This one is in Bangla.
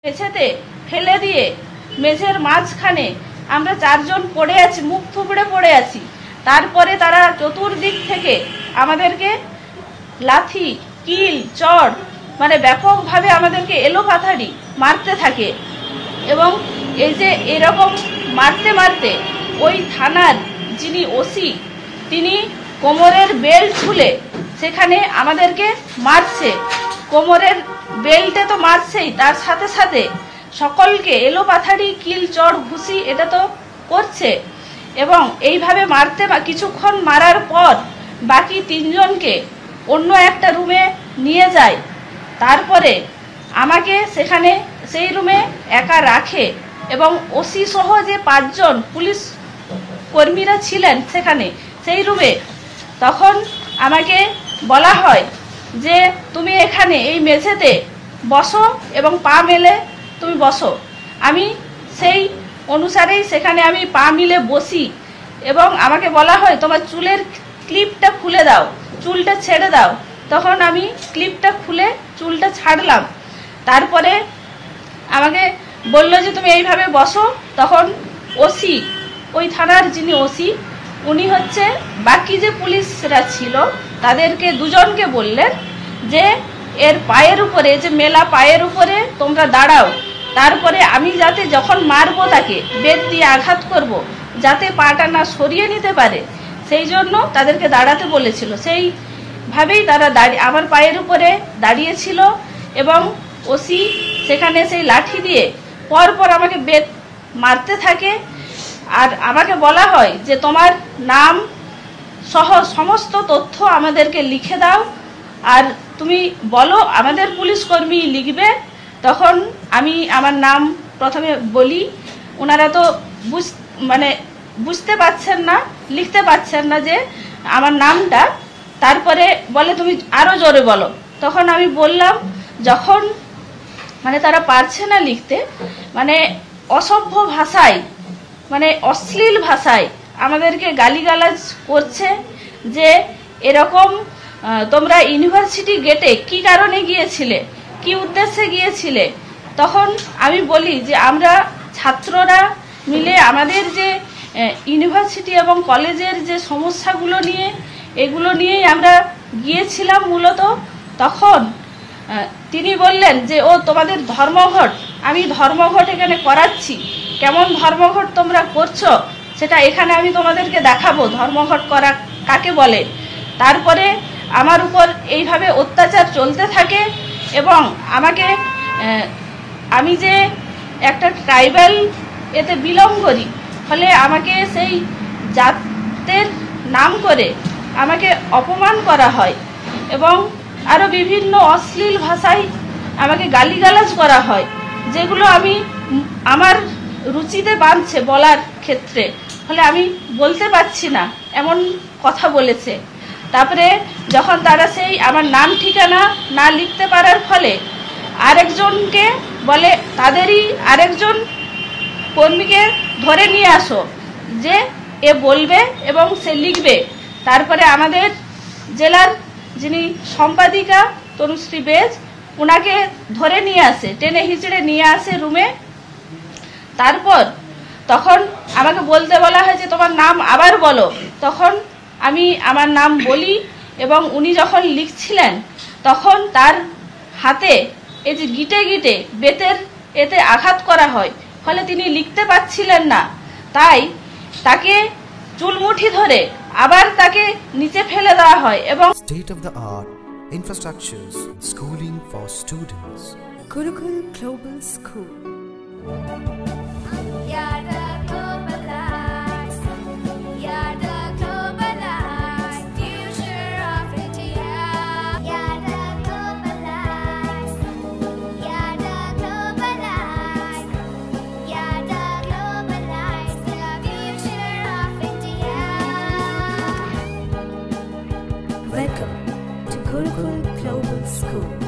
মেঝেতে ফেলে দিয়ে মেঝের মাঝখানে আমরা চারজন পড়ে আছি, মুখ থুবড়ে পড়ে আছি। তারপরে তারা চতুর্দিক থেকে আমাদেরকে লাথি, কিল, চড় মানে ব্যাপকভাবে আমাদেরকে এলোপাথারি মারতে থাকে। এবং এই যে এরকম মারতে মারতে ওই থানার যিনি ওসি তিনি কোমরের বেল্ট খুলে সেখানে আমাদেরকে মারছে। কোমরের বেল্টে তো মারছেই, তার সাথে সাথে সকলকে এলোপাথারি কিল, চড়, ঘুষি এটা তো করছে। এবং এইভাবে মারতে কিছুক্ষণ মারার পর বাকি তিনজনকে অন্য একটা রুমে নিয়ে যায়। তারপরে আমাকে সেখানে সেই রুমে একা রাখে এবং ওসি সহ যে 5 জন পুলিশ কর্মীরা ছিলেন সেখানে সেই রুমে, তখন আমাকে বলা হয় যে তুমি এখানে এই মেঝেতে বসো এবং পা মেলে তুমি বসো। আমি সেই অনুসারেই সেখানে আমি পা মিলে বসি এবং আমাকে বলা হয় তোমার চুলের ক্লিপটা খুলে দাও, চুলটা ছেড়ে দাও। তখন আমি ক্লিপটা খুলে চুলটা ছাড়লাম। তারপরে আমাকে বললো যে তুমি এইভাবে বসো। তখন ওসি, ওই থানার যিনি ওসি উনি হচ্ছে বাকি যে পুলিশরা ছিল তাদেরকে দুজনকে বললেন যে এর পায়ের উপরে, যে মেলা পায়ের উপরে তোমরা দাঁড়াও। তারপরে আমি যাতে যখন মারবো তাকে বেত দিয়ে আঘাত করব, যাতে পাটা না সরিয়ে নিতে পারে সেই জন্য তাদেরকে দাঁড়াতে বলেছিল। সেইভাবেই তারা আমার পায়ের উপরে দাঁড়িয়েছিল এবং ওসি সেখানে সেই লাঠি দিয়ে পরপর আমাকে বেত মারতে থাকে। আর আমাকে বলা হয় যে তোমার নাম সহ সমস্ত তথ্য আমাদেরকে লিখে দাও আর তুমি বলো আমাদের পুলিশ কর্মী লিখবে। তখন আমি আমার নাম প্রথমে বলি, ওনারা তো বুঝতে পারছেন না, লিখতে পারছেন না যে আমার নামটা। তারপরে বলে তুমি আরো জোরে বলো। তখন আমি বললাম, যখন তারা পারছে না লিখতে, অসভ্য ভাষায়, অশ্লীল ভাষায় আমাদেরকে গালিগালাজ করছে যে এরকম তোমরা ইউনিভার্সিটি গেটে কি কারণে গিয়েছিলে, কি উদ্দেশ্যে গিয়েছিলে। তখন আমি বলি যে আমরা ছাত্ররা মিলে আমাদের যে ইউনিভার্সিটি এবং কলেজের যে সমস্যাগুলো নিয়ে, এগুলো নিয়েই আমরা গিয়েছিলাম মূলত। তখন তিনি বললেন যে ও তোমাদের ধর্মঘট, আমি ধর্মঘট এখানে করাচ্ছি, কেমন ধর্মঘট তোমরা করছো সেটা এখানে আমি তোমাদেরকে দেখাবো ধর্মঘট করা কাকে বলে। তারপরে আমার উপর এইভাবে অত্যাচার চলতে থাকে এবং আমাকে, আমি যে একটা ট্রাইবাল এতে বিলং করি, ফলে আমাকে সেই জাতের নাম করে আমাকে অপমান করা হয় এবং আরও বিভিন্ন অশ্লীল ভাষায় আমাকে গালিগালাজ করা হয়, যেগুলো আমি আমার রুচিতে বাঁধছে বলার ক্ষেত্রে, ফলে আমি বলতে পারছি না এমন কথা বলেছে। তারপরে যখন তারা সেই আমার নাম ঠিকানা না লিখতে পারার ফলে আরেকজনকে বলে, তাদেরই আরেকজন কর্মীকে ধরে নিয়ে আসো যে এ বলবে এবং সে লিখবে। তারপরে আমাদের জেলার যিনি সম্পাদিকা তনুশ্রী বেজ, ওনাকে ধরে নিয়ে আসে, টেনে হিচড়ে নিয়ে আসে রুমে। তারপর তখন আমাকে বলতে বলা হয় যে তোমার নাম আবার বলো। তখন আমি আমার নাম বলি এবং উনি যখন লিখছিলেন তখন তার হাতে এই যে গিটে গিটে বেতের এতে আঘাত করা হয়, ফলে তিনি লিখতে পারছিলেন না। তাই তাকে চুলমুঠি ধরে আবার তাকে নিচে ফেলে দেওয়া হয় এবং state of the art infrastructures schooling for students. Gurukul Global School. Welcome to Gurukul Global School.